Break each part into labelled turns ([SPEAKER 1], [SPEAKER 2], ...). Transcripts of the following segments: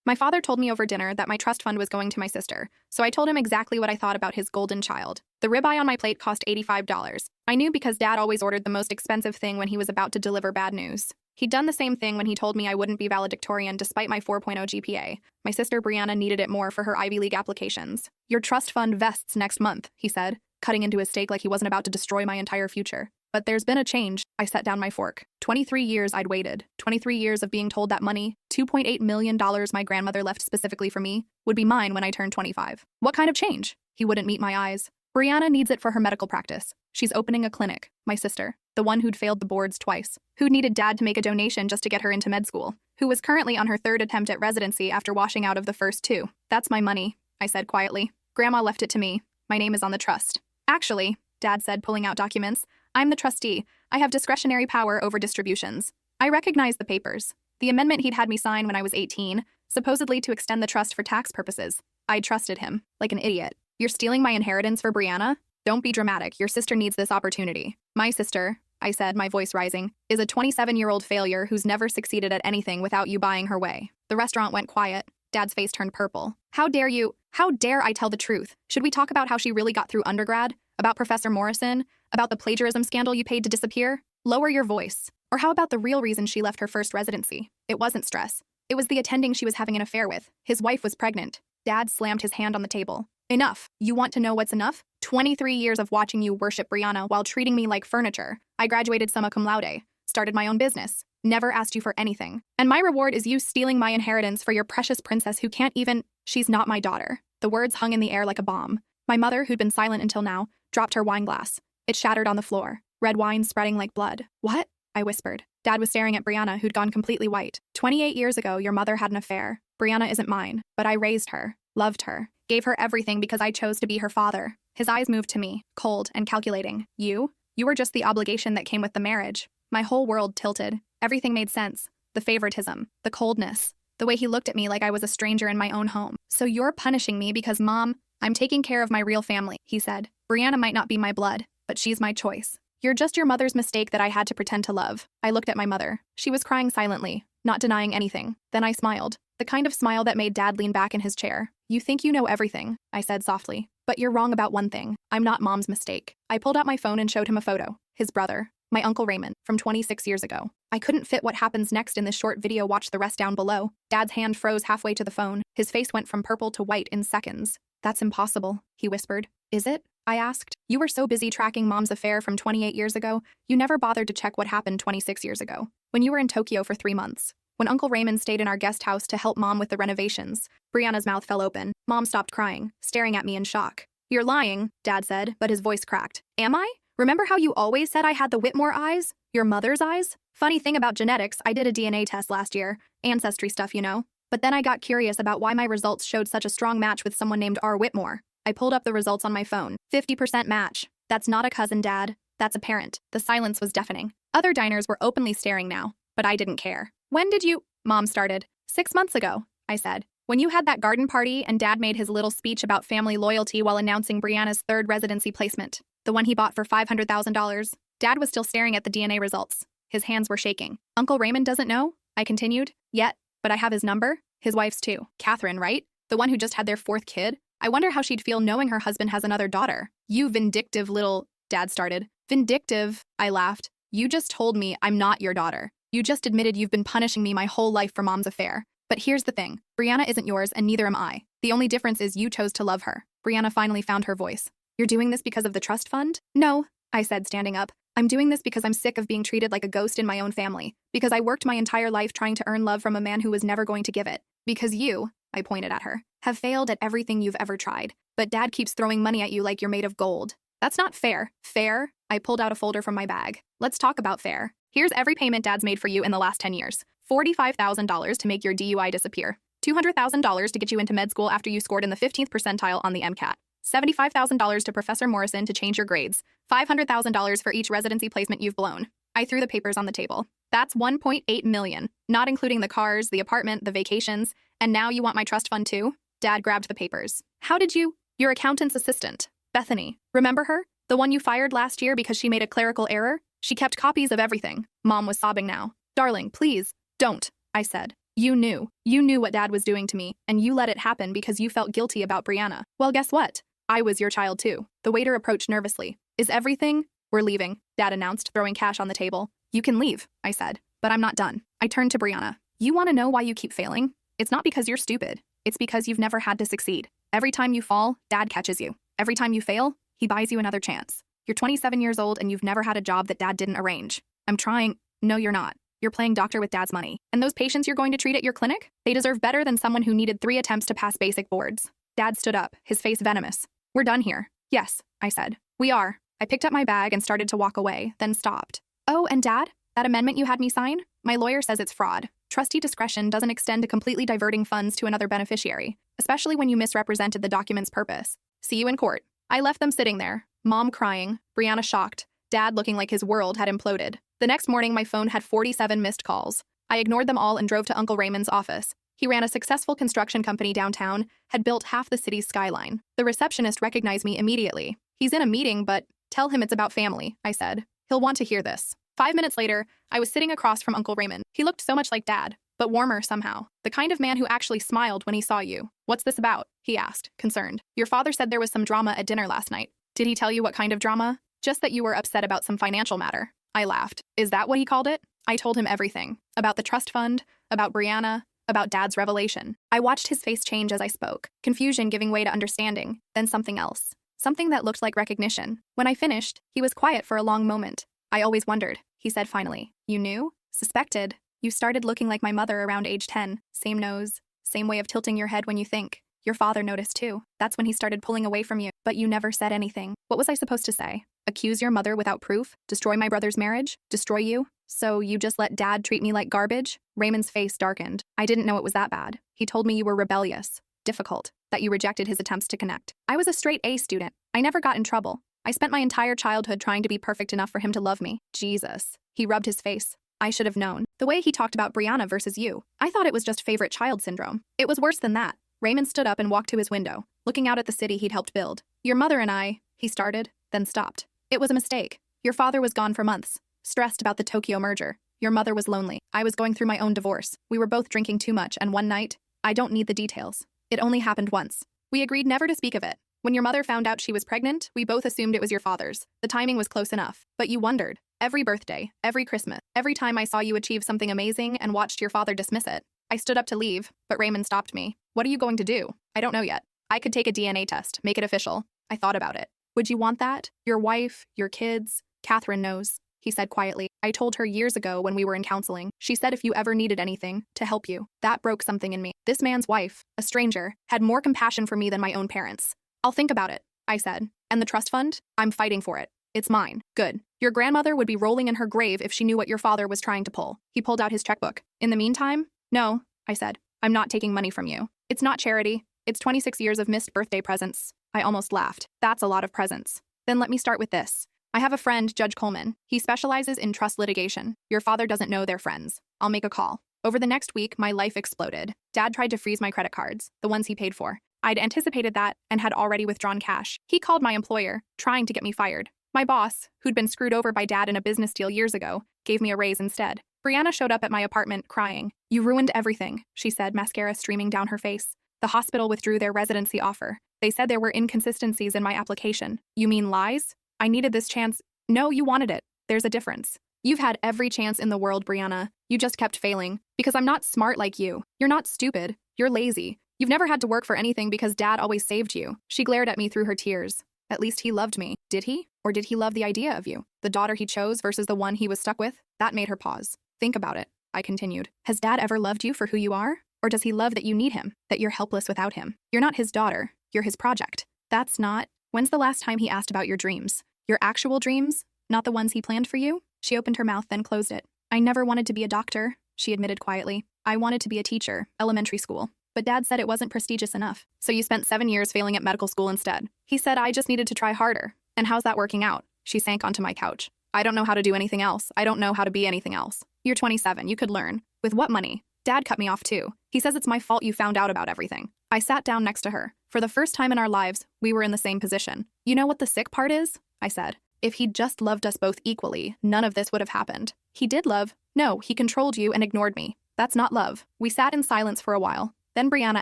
[SPEAKER 1] My father told me over dinner that my trust fund was going to my sister, so I told him exactly what I thought about his golden child. The ribeye on my plate cost $85. I knew because Dad always ordered the most expensive thing when he was about to deliver bad news. He'd done the same thing when he told me I wouldn't be valedictorian despite my 4.0 GPA. My sister Brianna needed it more for her Ivy League applications. Your trust fund vests next month, he said, cutting into his steak like he wasn't about to destroy my entire future. But there's been a change. I set down my fork. 23 years I'd waited. 23 years of being told that money, $2.8 million my grandmother left specifically for me, would be mine when I turned 25. What kind of change? He wouldn't meet my eyes. Brianna needs it for her medical practice. She's opening a clinic. My sister, the one who'd failed the boards twice, who needed Dad to make a donation just to get her into med school, who was currently on her third attempt at residency after washing out of the first two. That's my money, I said quietly. Grandma left it to me. My name is on the trust. Actually, Dad said, pulling out documents, I'm the trustee. I have discretionary power over distributions. I recognize the papers. The amendment he'd had me sign when I was 18, supposedly to extend the trust for tax purposes. I trusted him, like an idiot. You're stealing my inheritance for Brianna? Don't be dramatic. Your sister needs this opportunity. My sister, I said, my voice rising, is a 27-year-old failure who's never succeeded at anything without you buying her way. The restaurant went quiet. Dad's face turned purple. How dare you? How dare I tell the truth? Should we talk about how she really got through undergrad? About Professor Morrison? About the plagiarism scandal you paid to disappear? Lower your voice. Or how about the real reason she left her first residency? It wasn't stress. It was the attending she was having an affair with. His wife was pregnant. Dad slammed his hand on the table. Enough. You want to know what's enough? 23 years of watching you worship Brianna while treating me like furniture. I graduated summa cum laude, started my own business, never asked you for anything. And my reward is you stealing my inheritance for your precious princess who can't even— She's not my daughter. The words hung in the air like a bomb. My mother, who'd been silent until now, dropped her wine glass. It shattered on the floor, red wine spreading like blood. What? I whispered. Dad was staring at Brianna, who'd gone completely white. 28 years ago, your mother had an affair. Brianna isn't mine, but I raised her, loved her, gave her everything because I chose to be her father. His eyes moved to me, cold and calculating. You were just the obligation that came with the marriage. My whole world tilted. Everything made sense. The favoritism, the coldness, the way he looked at me like I was a stranger in my own home. So you're punishing me because, Mom, I'm taking care of my real family, he said. Brianna might not be my blood, but she's my choice. You're just your mother's mistake that I had to pretend to love. I looked at my mother. She was crying silently, not denying anything. Then I smiled, the kind of smile that made Dad lean back in his chair. You think you know everything, I said softly. But you're wrong about one thing. I'm not Mom's mistake. I pulled out my phone and showed him a photo. His brother, my Uncle Raymond, from 26 years ago. I couldn't fit what happens next in this short video. Watch the rest down below. Dad's hand froze halfway to the phone. His face went from purple to white in seconds. That's impossible, he whispered. Is it? I asked. You were so busy tracking Mom's affair from 28 years ago, you never bothered to check what happened 26 years ago, when you were in Tokyo for 3 months. When Uncle Raymond stayed in our guest house to help Mom with the renovations. Brianna's mouth fell open. Mom stopped crying, staring at me in shock. You're lying, Dad said, but his voice cracked. Am I? Remember how you always said I had the Whitmore eyes? Your mother's eyes? Funny thing about genetics, I did a DNA test last year. Ancestry stuff, you know. But then I got curious about why my results showed such a strong match with someone named R. Whitmore. I pulled up the results on my phone. 50% match. That's not a cousin, Dad. That's a parent. The silence was deafening. Other diners were openly staring now, but I didn't care. When did you— Mom started. 6 months ago, I said. When you had that garden party and Dad made his little speech about family loyalty while announcing Brianna's third residency placement. The one he bought for $500,000. Dad was still staring at the DNA results. His hands were shaking. Uncle Raymond doesn't know, I continued. Yet, but I have his number. His wife's too. Catherine, right? The one who just had their 4th kid? I wonder how she'd feel knowing her husband has another daughter. You vindictive little— Dad started. Vindictive, I laughed. You just told me I'm not your daughter. You just admitted you've been punishing me my whole life for Mom's affair. But here's the thing. Brianna isn't yours and neither am I. The only difference is you chose to love her. Brianna finally found her voice. You're doing this because of the trust fund? No, I said, standing up. I'm doing this because I'm sick of being treated like a ghost in my own family. Because I worked my entire life trying to earn love from a man who was never going to give it. Because you— I pointed at her— have failed at everything you've ever tried. But Dad keeps throwing money at you like you're made of gold. That's not fair. Fair? I pulled out a folder from my bag. Let's talk about fair. Here's every payment Dad's made for you in the last 10 years. $45,000 to make your DUI disappear. $200,000 to get you into med school after you scored in the 15th percentile on the MCAT. $75,000 to Professor Morrison to change your grades. $500,000 for each residency placement you've blown. I threw the papers on the table. That's $1.8 million, not including the cars, the apartment, the vacations. And now you want my trust fund too? Dad grabbed the papers. How did you— Your accountant's assistant, Bethany. Remember her? The one you fired last year because she made a clerical error? She kept copies of everything. Mom was sobbing now. Darling, please, don't, I said. You knew. You knew what Dad was doing to me, and you let it happen because you felt guilty about Brianna. Well, guess what? I was your child too. The waiter approached nervously. Is everything? We're leaving, Dad announced, throwing cash on the table. You can leave, I said, but I'm not done. I turned to Brianna. You want to know why you keep failing? It's not because you're stupid. It's because you've never had to succeed. Every time you fall, Dad catches you. Every time you fail, he buys you another chance. You're 27 years old and you've never had a job that Dad didn't arrange. I'm trying. No, you're not. You're playing doctor with Dad's money. And those patients you're going to treat at your clinic? They deserve better than someone who needed 3 attempts to pass basic boards. Dad stood up, his face venomous. We're done here. Yes, I said. We are. I picked up my bag and started to walk away, then stopped. Oh, and Dad? That amendment you had me sign? My lawyer says it's fraud. Trustee discretion doesn't extend to completely diverting funds to another beneficiary, especially when you misrepresented the document's purpose. See you in court. I left them sitting there, Mom crying, Brianna shocked, Dad looking like his world had imploded. The next morning, my phone had 47 missed calls. I ignored them all and drove to Uncle Raymond's office. He ran a successful construction company downtown, had built half the city's skyline. The receptionist recognized me immediately. He's in a meeting, but tell him it's about family, I said. He'll want to hear this. 5 minutes later, I was sitting across from Uncle Raymond. He looked so much like Dad, but warmer somehow. The kind of man who actually smiled when he saw you. What's this about? He asked, concerned. Your father said there was some drama at dinner last night. Did he tell you what kind of drama? Just that you were upset about some financial matter. I laughed. Is that what he called it? I told him everything. About the trust fund, about Brianna, about Dad's revelation. I watched his face change as I spoke, confusion giving way to understanding, then something else. Something that looked like recognition. When I finished, he was quiet for a long moment. I always wondered, he said finally. You knew? Suspected? You started looking like my mother around age 10. Same nose, same way of tilting your head when you think. Your father noticed too. That's when he started pulling away from you. But you never said anything. What was I supposed to say? Accuse your mother without proof? Destroy my brother's marriage? Destroy you? So you just let Dad treat me like garbage? Raymond's face darkened. I didn't know it was that bad. He told me you were rebellious, difficult, that you rejected his attempts to connect. I was a straight A student. I never got in trouble. I spent my entire childhood trying to be perfect enough for him to love me. Jesus. He rubbed his face. I should have known. The way he talked about Brianna versus you. I thought it was just favorite child syndrome. It was worse than that. Raymond stood up and walked to his window, looking out at the city he'd helped build. Your mother and I, he started, then stopped. It was a mistake. Your father was gone for months, stressed about the Tokyo merger. Your mother was lonely. I was going through my own divorce. We were both drinking too much, and one night, I don't need the details. It only happened once. We agreed never to speak of it. When your mother found out she was pregnant, we both assumed it was your father's. The timing was close enough. But you wondered. Every birthday, every Christmas, every time I saw you achieve something amazing and watched your father dismiss it. I stood up to leave, but Raymond stopped me. What are you going to do? I don't know yet. I could take a DNA test, make it official. I thought about it. Would you want that? Your wife, your kids? Catherine knows, he said quietly. I told her years ago when we were in counseling. She said if you ever needed anything, to help you. That broke something in me. This man's wife, a stranger, had more compassion for me than my own parents. I'll think about it, I said. And the trust fund? I'm fighting for it. It's mine. Good. Your grandmother would be rolling in her grave if she knew what your father was trying to pull. He pulled out his checkbook. In the meantime? No, I said. I'm not taking money from you. It's not charity. It's 26 years of missed birthday presents. I almost laughed. That's a lot of presents. Then let me start with this. I have a friend, Judge Coleman. He specializes in trust litigation. Your father doesn't know they're friends. I'll make a call. Over the next week, my life exploded. Dad tried to freeze my credit cards, the ones he paid for. I'd anticipated that and had already withdrawn cash. He called my employer, trying to get me fired. My boss, who'd been screwed over by Dad in a business deal years ago, gave me a raise instead. Brianna showed up at my apartment, crying. You ruined everything, she said, mascara streaming down her face. The hospital withdrew their residency offer. They said there were inconsistencies in my application. You mean lies? I needed this chance. No, you wanted it. There's a difference. You've had every chance in the world, Brianna. You just kept failing. Because I'm not smart like you. You're not stupid. You're lazy. You've never had to work for anything because Dad always saved you. She glared at me through her tears. At least he loved me. Did he? Or did he love the idea of you? The daughter he chose versus the one he was stuck with? That made her pause. Think about it, I continued. Has Dad ever loved you for who you are? Or does he love that you need him, that you're helpless without him? You're not his daughter. You're his project. That's not... When's the last time he asked about your dreams? Your actual dreams? Not the ones he planned for you? She opened her mouth, then closed it. I never wanted to be a doctor, she admitted quietly. I wanted to be a teacher, elementary school. But Dad said it wasn't prestigious enough. So you spent 7 years failing at medical school instead. He said I just needed to try harder. And how's that working out? She sank onto my couch. I don't know how to do anything else. I don't know how to be anything else. You're 27. You could learn. With what money? Dad cut me off too. He says it's my fault you found out about everything. I sat down next to her. For the first time in our lives, we were in the same position. You know what the sick part is? I said. If he'd just loved us both equally, none of this would have happened. He did love. No, he controlled you and ignored me. That's not love. We sat in silence for a while. Then Brianna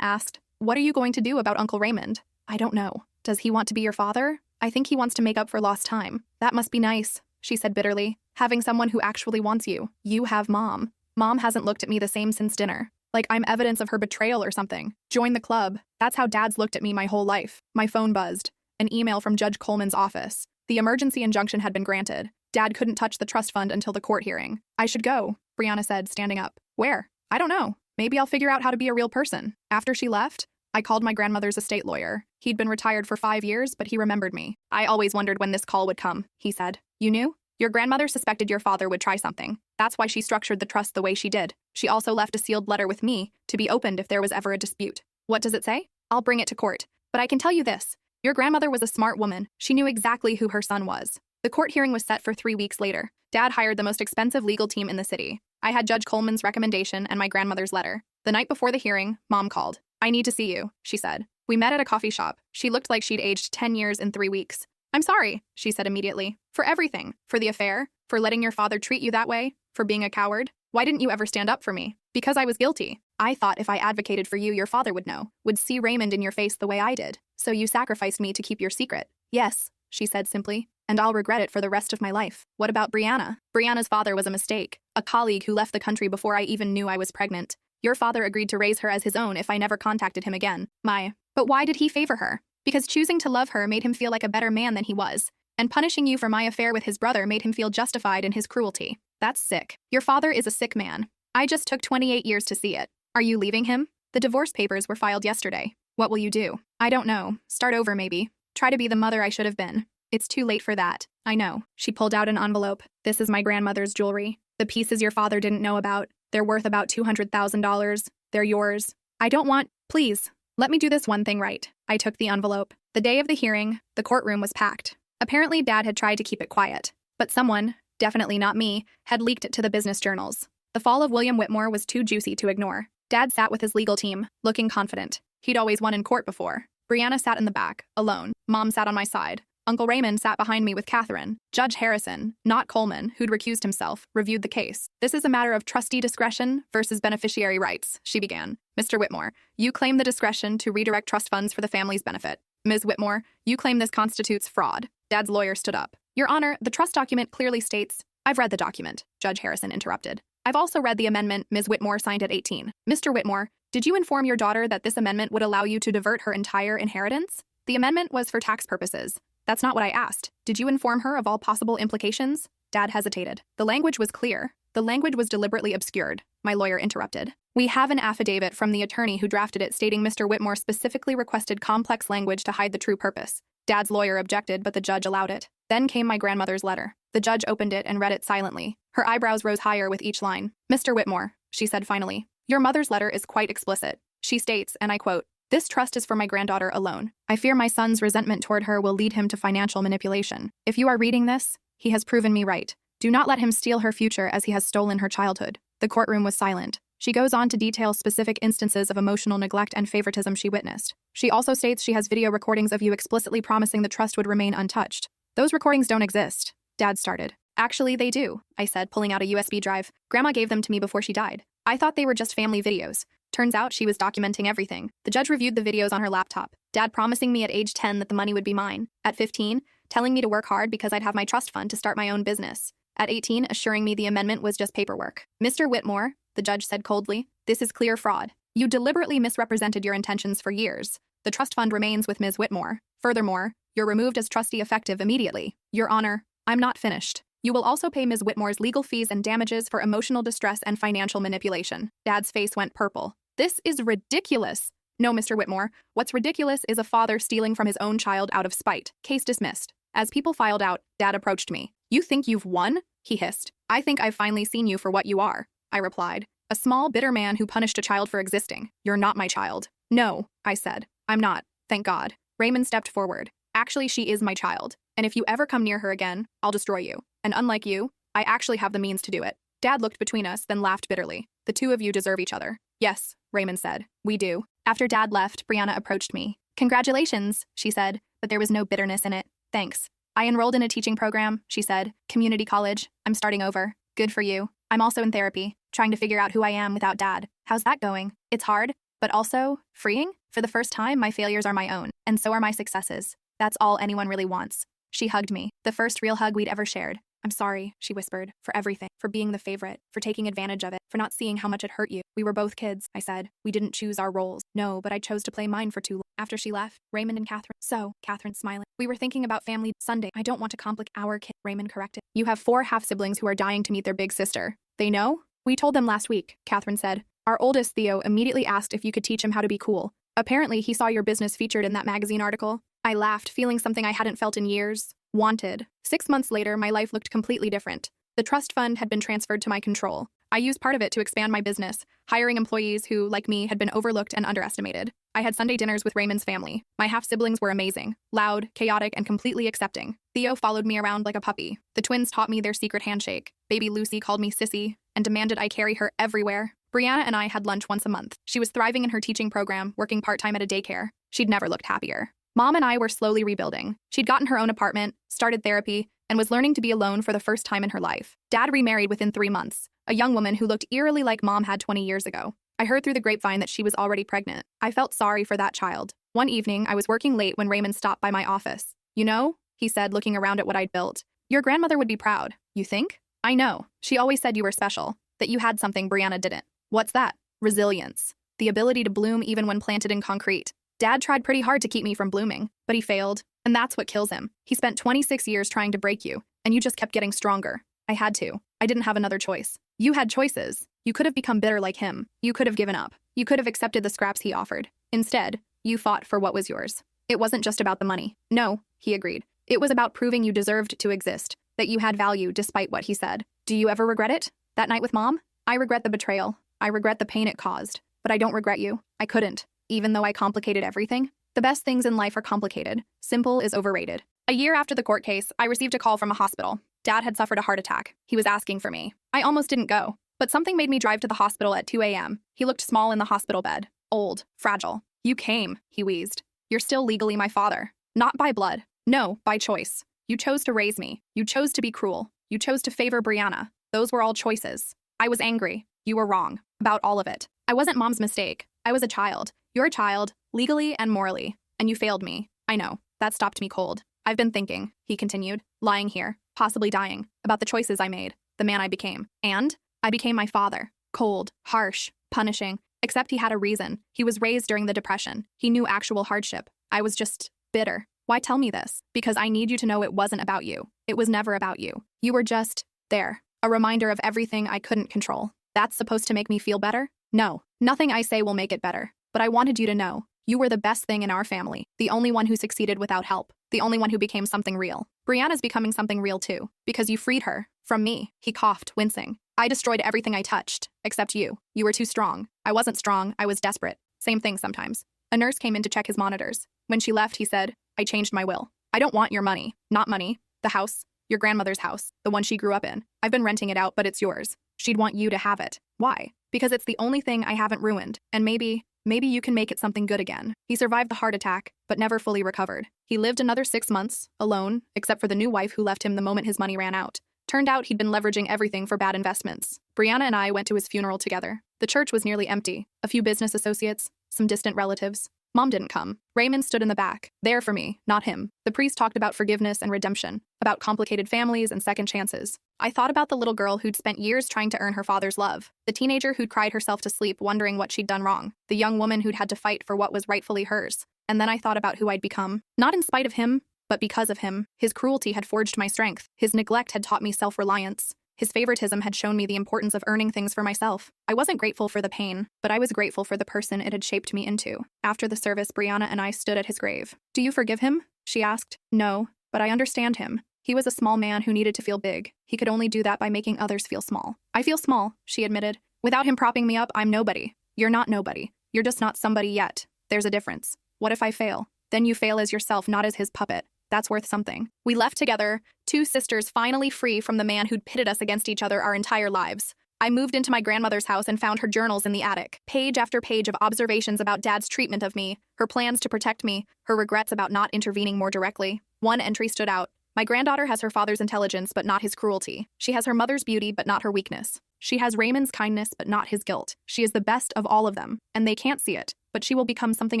[SPEAKER 1] asked, "What are you going to do about Uncle Raymond?" "I don't know. Does he want to be your father?" "I think he wants to make up for lost time." "That must be nice," she said bitterly. "Having someone who actually wants you. You have Mom. Mom hasn't looked at me the same since dinner. Like I'm evidence of her betrayal or something. Join the club." That's how Dad's looked at me my whole life. My phone buzzed. An email from Judge Coleman's office. The emergency injunction had been granted. Dad couldn't touch the trust fund until the court hearing. "I should go," Brianna said, standing up. "Where?" "I don't know. Maybe I'll figure out how to be a real person." After she left, I called my grandmother's estate lawyer. He'd been retired for 5 years, but he remembered me. "I always wondered when this call would come," he said. "You knew? Your grandmother suspected your father would try something. That's why she structured the trust the way she did. She also left a sealed letter with me to be opened if there was ever a dispute." "What does it say?" "I'll bring it to court. But I can tell you this. Your grandmother was a smart woman. She knew exactly who her son was." The court hearing was set for 3 weeks later. Dad hired the most expensive legal team in the city. I had Judge Coleman's recommendation and my grandmother's letter. The night before the hearing, Mom called. "I need to see you," she said. We met at a coffee shop. She looked like she'd aged 10 years in 3 weeks. "I'm sorry," she said immediately. "For everything. For the affair. For letting your father treat you that way. For being a coward. Why didn't you ever stand up for me?" "Because I was guilty. I thought if I advocated for you, your father would know. Would see Raymond in your face the way I did. So you sacrificed me to keep your secret." "Yes," she said simply. "And I'll regret it for the rest of my life." "What about Brianna?" "Brianna's father was a mistake. A colleague who left the country before I even knew I was pregnant. Your father agreed to raise her as his own if I never contacted him again. But why did he favor her? Because choosing to love her made him feel like a better man than he was. And punishing you for my affair with his brother made him feel justified in his cruelty. That's sick. Your father is a sick man. I just took 28 years to see it. Are you leaving him? The divorce papers were filed yesterday. What will you do?" "I don't know. Start over maybe. Try to be the mother I should have been. It's too late for that. I know." She pulled out an envelope. "This is my grandmother's jewelry. The pieces your father didn't know about. They're worth about $200,000. They're yours. I don't want— Please, let me do this one thing right." I took the envelope. The day of the hearing, the courtroom was packed. Apparently, Dad had tried to keep it quiet. But someone, definitely not me, had leaked it to the business journals. The fall of William Whitmore was too juicy to ignore. Dad sat with his legal team, looking confident. He'd always won in court before. Brianna sat in the back, alone. Mom sat on my side. Uncle Raymond sat behind me with Catherine. Judge Harrison, not Coleman, who'd recused himself, reviewed the case. "This is a matter of trustee discretion versus beneficiary rights," she began. "Mr. Whitmore, you claim the discretion to redirect trust funds for the family's benefit. Ms. Whitmore, you claim this constitutes fraud." Dad's lawyer stood up. "Your Honor, the trust document clearly states—" "I've read the document," Judge Harrison interrupted. "I've also read the amendment Ms. Whitmore signed at 18. Mr. Whitmore, did you inform your daughter that this amendment would allow you to divert her entire inheritance?" "The amendment was for tax purposes." "That's not what I asked. Did you inform her of all possible implications?" Dad hesitated. "The language was clear. The language was deliberately obscured," my lawyer interrupted. "We have an affidavit from the attorney who drafted it stating Mr. Whitmore specifically requested complex language to hide the true purpose." Dad's lawyer objected, but the judge allowed it. Then came my grandmother's letter. The judge opened it and read it silently. Her eyebrows rose higher with each line. "Mr. Whitmore," she said finally, "your mother's letter is quite explicit. She states, and I quote, 'This trust is for my granddaughter alone. I fear my son's resentment toward her will lead him to financial manipulation. If you are reading this, he has proven me right. Do not let him steal her future as he has stolen her childhood.'" The courtroom was silent. She goes on to detail specific instances of emotional neglect and favoritism she witnessed. She also states she has video recordings of you explicitly promising the trust would remain untouched. "Those recordings don't exist," Dad started. "Actually, they do," I said, pulling out a USB drive. "Grandma gave them to me before she died. I thought they were just family videos. Turns out she was documenting everything." The judge reviewed the videos on her laptop. Dad promising me at age 10 that the money would be mine. At 15, telling me to work hard because I'd have my trust fund to start my own business. At 18, assuring me the amendment was just paperwork. "Mr. Whitmore," the judge said coldly, "this is clear fraud. You deliberately misrepresented your intentions for years. The trust fund remains with Ms. Whitmore. Furthermore, you're removed as trustee effective immediately. Your Honor, I'm not finished. You will also pay Ms. Whitmore's legal fees and damages for emotional distress and financial manipulation." Dad's face went purple. "This is ridiculous." "No, Mr. Whitmore. What's ridiculous is a father stealing from his own child out of spite." Case dismissed. As people filed out, Dad approached me. "You think you've won?" he hissed. "I think I've finally seen you for what you are," I replied. "A small, bitter man who punished a child for existing. You're not my child." "No," I said. "I'm not. Thank God." Raymond stepped forward. "Actually, she is my child. And if you ever come near her again, I'll destroy you. And unlike you, I actually have the means to do it." Dad looked between us, then laughed bitterly. "The two of you deserve each other." "Yes," Raymond said. "We do." After Dad left, Brianna approached me. "Congratulations," she said, but there was no bitterness in it. "Thanks. I enrolled in a teaching program," she said. "Community college. I'm starting over." "Good for you. I'm also in therapy." trying to figure out who I am without Dad. How's that going? It's hard, but also freeing. For the first time, my failures are my own, and so are my successes. That's all anyone really wants. She hugged me, the first real hug we'd ever shared. I'm sorry, she whispered, for everything, for being the favorite, for taking advantage of it, for not seeing how much it hurt you. We were both kids, I said. We didn't choose our roles. No, but I chose to play mine for too long. After she left, Raymond and Catherine. So, Catherine smiling. We were thinking about family Sunday. I don't want to complicate our kid, Raymond corrected. You have 4 half-siblings who are dying to meet their big sister. They know? We told them last week, Catherine said. Our oldest, Theo, immediately asked if you could teach him how to be cool. Apparently, he saw your business featured in that magazine article. I laughed, feeling something I hadn't felt in years. Wanted. 6 months later, my life looked completely different. The trust fund had been transferred to my control. I used part of it to expand my business, hiring employees who, like me, had been overlooked and underestimated. I had Sunday dinners with Raymond's family. My half-siblings were amazing, loud, chaotic, and completely accepting. Theo followed me around like a puppy. The twins taught me their secret handshake. Baby Lucy called me Sissy and demanded I carry her everywhere. Brianna and I had lunch once a month. She was thriving in her teaching program, working part-time at a daycare. She'd never looked happier. Mom and I were slowly rebuilding. She'd gotten her own apartment, started therapy, and was learning to be alone for the first time in her life. Dad remarried within 3 months, a young woman who looked eerily like Mom had 20 years ago. I heard through the grapevine that she was already pregnant. I felt sorry for that child. One evening, I was working late when Raymond stopped by my office. You know, he said, looking around at what I'd built. Your grandmother would be proud. You think? I know. She always said you were special, that you had something Brianna didn't. What's that? Resilience. The ability to bloom even when planted in concrete. Dad tried pretty hard to keep me from blooming, but he failed, and that's what kills him. He spent 26 years trying to break you, and you just kept getting stronger. I had to. I didn't have another choice. You had choices. You could have become bitter like him. You could have given up. You could have accepted the scraps he offered. Instead, you fought for what was yours. It wasn't just about the money. No, he agreed. It was about proving you deserved to exist, that you had value despite what he said. Do you ever regret it? That night with Mom? I regret the betrayal. I regret the pain it caused. But I don't regret you. I couldn't. Even though I complicated everything. The best things in life are complicated. Simple is overrated. A year after the court case, I received a call from a hospital. Dad had suffered a heart attack. He was asking for me. I almost didn't go, but something made me drive to the hospital at 2 a.m. He looked small in the hospital bed. Old. Fragile. You came, he wheezed. You're still legally my father. Not by blood. No, by choice. You chose to raise me. You chose to be cruel. You chose to favor Brianna. Those were all choices. I was angry. You were wrong. About all of it. I wasn't Mom's mistake. I was a child. Your child, legally and morally. And you failed me. I know. That stopped me cold. I've been thinking, he continued, lying here, possibly dying, about the choices I made, the man I became. And I became my father. Cold, harsh, punishing. Except he had a reason. He was raised during the Depression. He knew actual hardship. I was just bitter. Why tell me this? Because I need you to know it wasn't about you. It was never about you. You were just there. A reminder of everything I couldn't control. That's supposed to make me feel better? No. Nothing I say will make it better. But I wanted you to know, you were the best thing in our family, the only one who succeeded without help, the only one who became something real. Brianna's becoming something real too, because you freed her. From me, he coughed, wincing. I destroyed everything I touched, except you. You were too strong. I wasn't strong, I was desperate. Same thing sometimes. A nurse came in to check his monitors. When she left, he said, I changed my will. I don't want your money. Not money. The house. Your grandmother's house. The one she grew up in. I've been renting it out, but it's yours. She'd want you to have it. Why? Because it's the only thing I haven't ruined, and maybe you can make it something good again. He survived the heart attack, but never fully recovered. He lived another 6 months, alone, except for the new wife who left him the moment his money ran out. Turned out he'd been leveraging everything for bad investments. Brianna and I went to his funeral together. The church was nearly empty. A few business associates, some distant relatives. Mom didn't come. Raymond stood in the back, there for me, not him. The priest talked about forgiveness and redemption, about complicated families and second chances. I thought about the little girl who'd spent years trying to earn her father's love, the teenager who'd cried herself to sleep wondering what she'd done wrong, the young woman who'd had to fight for what was rightfully hers. And then I thought about who I'd become. Not in spite of him, but because of him. His cruelty had forged my strength. His neglect had taught me self-reliance. His favoritism had shown me the importance of earning things for myself. I wasn't grateful for the pain, but I was grateful for the person it had shaped me into. After the service, Brianna and I stood at his grave. Do you forgive him? She asked. No, but I understand him. He was a small man who needed to feel big. He could only do that by making others feel small. I feel small, she admitted. Without him propping me up, I'm nobody. You're not nobody. You're just not somebody yet. There's a difference. What if I fail? Then you fail as yourself, not as his puppet. That's worth something. We left together, 2 sisters finally free from the man who'd pitted us against each other our entire lives. I moved into my grandmother's house and found her journals in the attic. Page after page of observations about Dad's treatment of me, her plans to protect me, her regrets about not intervening more directly. One entry stood out. My granddaughter has her father's intelligence, but not his cruelty. She has her mother's beauty, but not her weakness. She has Raymond's kindness, but not his guilt. She is the best of all of them, and they can't see it, but she will become something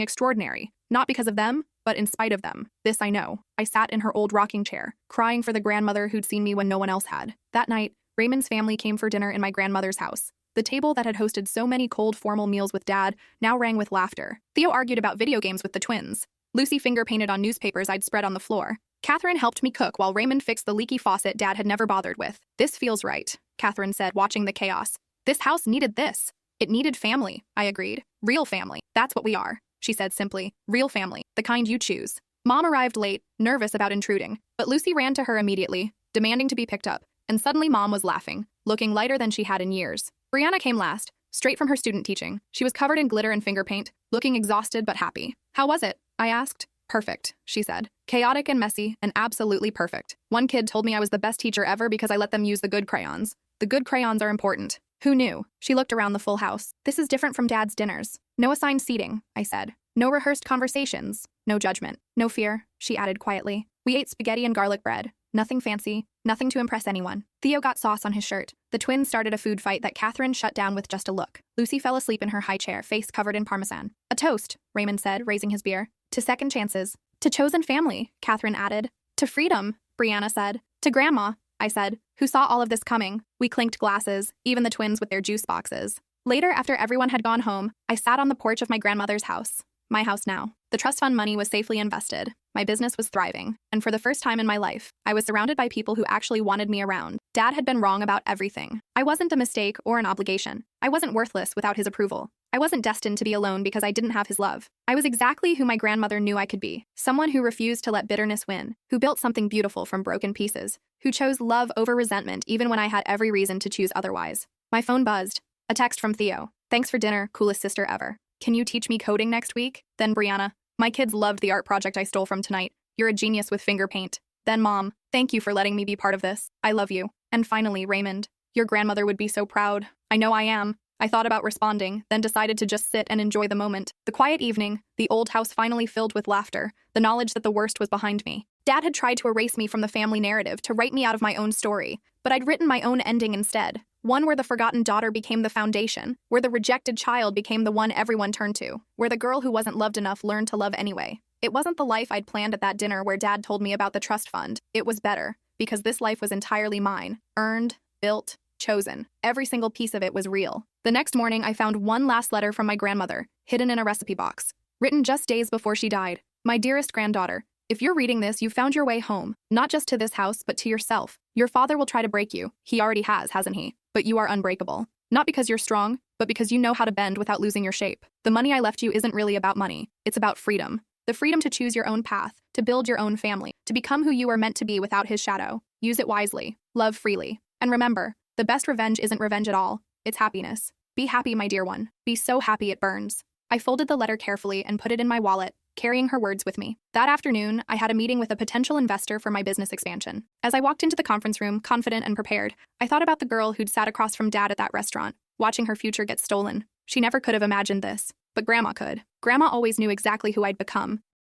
[SPEAKER 1] extraordinary. Not because of them, but in spite of them. This I know. I sat in her old rocking chair, crying for the grandmother who'd seen me when no one else had. That night, Raymond's family came for dinner in my grandmother's house. The table that had hosted so many cold, formal meals with Dad now rang with laughter. Theo argued about video games with the twins. Lucy finger-painted on newspapers I'd spread on the floor. Catherine helped me cook while Raymond fixed the leaky faucet Dad had never bothered with. This feels right, Catherine said, watching the chaos. This house needed this. It needed family, I agreed. Real family. That's what we are, she said simply. Real family. The kind you choose. Mom arrived late, nervous about intruding, but Lucy ran to her immediately, demanding to be picked up, and suddenly Mom was laughing, looking lighter than she had in years. Brianna came last, straight from her student teaching. She was covered in glitter and finger paint, looking exhausted but happy. How was it? I asked. Perfect, she said. Chaotic and messy, and absolutely perfect. One kid told me I was the best teacher ever because I let them use the good crayons. The good crayons are important. Who knew? She looked around the full house. This is different from Dad's dinners. No assigned seating, I said. No rehearsed conversations. No judgment. No fear, she added quietly. We ate spaghetti and garlic bread. Nothing fancy. Nothing to impress anyone. Theo got sauce on his shirt. The twins started a food fight that Catherine shut down with just a look. Lucy fell asleep in her high chair, face covered in parmesan. A toast, Raymond said, raising his beer. To second chances. To chosen family, Catherine added. To freedom, Brianna said. To Grandma, I said, who saw all of this coming. We clinked glasses, even the twins with their juice boxes. Later, after everyone had gone home, I sat on the porch of my grandmother's house. My house now. The trust fund money was safely invested. My business was thriving, and for the first time in my life, I was surrounded by people who actually wanted me around. Dad had been wrong about everything. I wasn't a mistake or an obligation. I wasn't worthless without his approval. I wasn't destined to be alone because I didn't have his love. I was exactly who my grandmother knew I could be. Someone who refused to let bitterness win, who built something beautiful from broken pieces, who chose love over resentment even when I had every reason to choose otherwise. My phone buzzed. A text from Theo. Thanks for dinner, coolest sister ever. Can you teach me coding next week? Then Brianna. My kids loved the art project I stole from tonight. You're a genius with finger paint. Then Mom. Thank you for letting me be part of this. I love you. And finally, Raymond. Your grandmother would be so proud. I know I am. I thought about responding, then decided to just sit and enjoy the moment. The quiet evening, the old house finally filled with laughter, the knowledge that the worst was behind me. Dad had tried to erase me from the family narrative, to write me out of my own story, but I'd written my own ending instead. One where the forgotten daughter became the foundation, where the rejected child became the one everyone turned to, where the girl who wasn't loved enough learned to love anyway. It wasn't the life I'd planned at that dinner where Dad told me about the trust fund. It was better, because this life was entirely mine. Earned, built, chosen. Every single piece of it was real. The next morning, I found one last letter from my grandmother, hidden in a recipe box. Written just days before she died. My dearest granddaughter, if you're reading this, you found your way home. Not just to this house, but to yourself. Your father will try to break you. He already has, hasn't he? But you are unbreakable. Not because you're strong, but because you know how to bend without losing your shape. The money I left you isn't really about money. It's about freedom. The freedom to choose your own path, to build your own family, to become who you are meant to be without his shadow. Use it wisely. Love freely. And remember, the best revenge isn't revenge at all. It's happiness. Be happy, my dear one. Be so happy it burns. I folded the letter carefully and put it in my wallet, carrying her words with me. That afternoon, I had a meeting with a potential investor for my business expansion. As I walked into the conference room, confident and prepared, I thought about the girl who'd sat across from Dad at that restaurant, watching her future get stolen. She never could have imagined this, but Grandma could. Grandma always knew exactly who I'd become,